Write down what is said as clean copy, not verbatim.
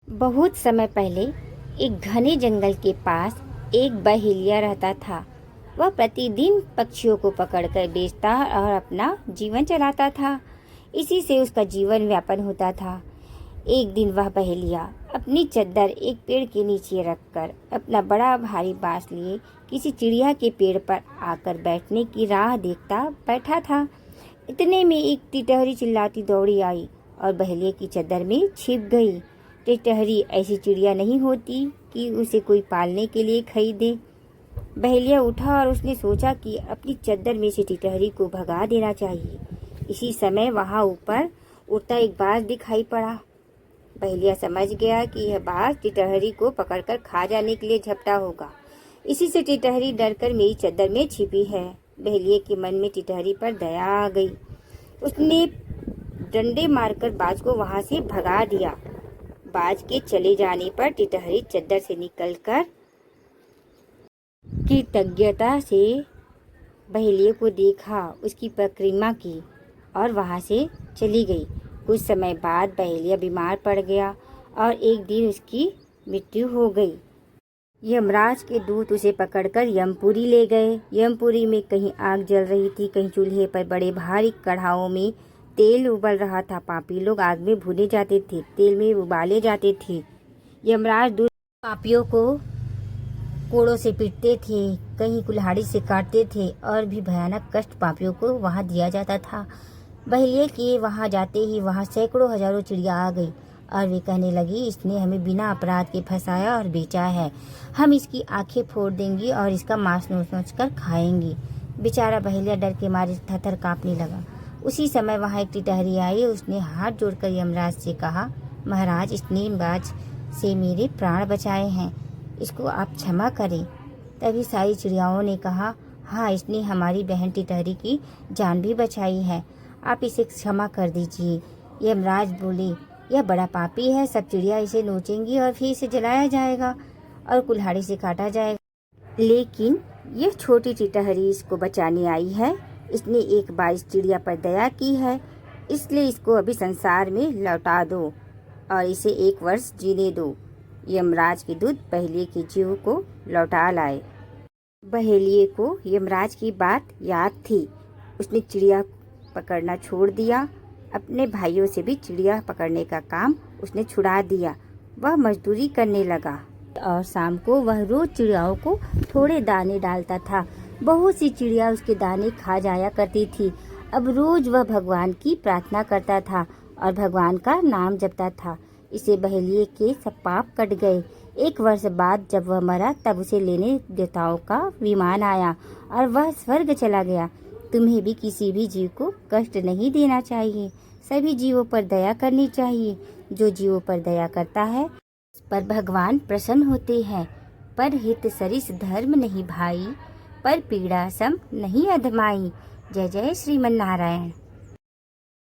बहुत समय पहले एक घने जंगल के पास एक बहेलिया रहता था। वह प्रतिदिन पक्षियों को पकड़कर बेचता और अपना जीवन चलाता था। इसी से उसका जीवन व्यापन होता था। एक दिन वह बहेलिया अपनी चद्दर एक पेड़ के नीचे रखकर अपना बड़ा भारी बांस लिए किसी चिड़िया के पेड़ पर आकर बैठने की राह देखता बैठा था। इतने में एक टिटहरी चिल्लाती दौड़ी आई और बहेलिया की चद्दर में छिप गई। टिटहरी ऐसी चिड़िया नहीं होती कि उसे कोई पालने के लिए खरीदे। बहेलिया उठा और उसने सोचा कि अपनी चद्दर में से टिटहरी को भगा देना चाहिए। इसी समय वहां ऊपर उड़ता एक बाज दिखाई पड़ा। बहेलिया समझ गया कि यह बाज टिटहरी को पकड़कर खा जाने के लिए झपटा होगा। इसी से टिटहरी डरकर मेरी चद्दर में छिपी है। बहेलिया के मन में टिटहरी पर दया आ गई। उसने डंडे मारकर बाज को वहां से भगा दिया। बाज के चले जाने पर टिटहरी चद्दर से निकलकर कृतज्ञता से बहेलिया को देखा, उसकी परिक्रमा की और वहां से चली गई। कुछ समय बाद बहेलिया बीमार पड़ गया और एक दिन उसकी मृत्यु हो गई। यमराज के दूत उसे पकड़कर यमपुरी ले गए। यमपुरी में कहीं आग जल रही थी, कहीं चूल्हे पर बड़े भारी कढ़ाओं में तेल उबल रहा था। पापी लोग आग में भुने जाते थे, तेल में उबाले जाते थे। यमराज दूत पापियों को कोड़ों से पीटते थे, कहीं कुल्हाड़ी से काटते थे और भी भयानक कष्ट पापियों को वहां दिया जाता था। बहेलिया के वहां जाते ही वहां सैकड़ों हजारों चिड़िया आ गई और वे कहने लगी, इसने हमें बिना अपराध के फंसाया और बेचा है। हम इसकी आंखें फोड़ देंगी और इसका मांस नोच कर खाएंगी। बेचारा बहेलिया डर के मारे थरथर कांपने लगा। उसी समय वहां एक टिटहरी आई। उसने हाथ जोड़कर यमराज से कहा, महाराज, इसने बाज से मेरे प्राण बचाए हैं, इसको आप क्षमा करें। तभी सारी चिड़ियाओं ने कहा, हाँ, इसने हमारी बहन टिटहरी की जान भी बचाई है, आप इसे क्षमा कर दीजिए। यमराज बोले, यह बड़ा पापी है, सब चिड़िया इसे नोचेंगी और फिर इसे जलाया जाएगा और कुल्हाड़ी से काटा जाएगा। लेकिन यह छोटी टिटहरी इसको बचाने आई है। इसने एक बार इस चिड़िया पर दया की है, इसलिए इसको अभी संसार में लौटा दो और इसे 1 वर्ष जीने दो। यमराज के दूत बहेलिया के जीव को लौटा लाए। बहेलिया को यमराज की बात याद थी। उसने चिड़िया पकड़ना छोड़ दिया। अपने भाइयों से भी चिड़िया पकड़ने का काम उसने छुड़ा दिया। वह मजदूरी करने लगा और शाम को वह रोज चिड़ियाओं को थोड़े दाने डालता था। बहुत सी चिड़िया उसके दाने खा जाया करती थी। अब रोज वह भगवान की प्रार्थना करता था और भगवान का नाम जपता था। इसे बहेलिया के सब पाप कट गए। 1 वर्ष बाद जब वह मरा तब उसे लेने देवताओं का विमान आया और वह स्वर्ग चला गया। तुम्हें भी किसी भी जीव को कष्ट नहीं देना चाहिए, सभी जीवों पर दया करनी चाहिए। जो जीवों पर दया करता है उस पर भगवान प्रसन्न होते हैं। पर हित सरिस धर्म नहीं भाई, पर पीड़ा सम नहीं अधमाई। जय जय श्रीमन नारायण।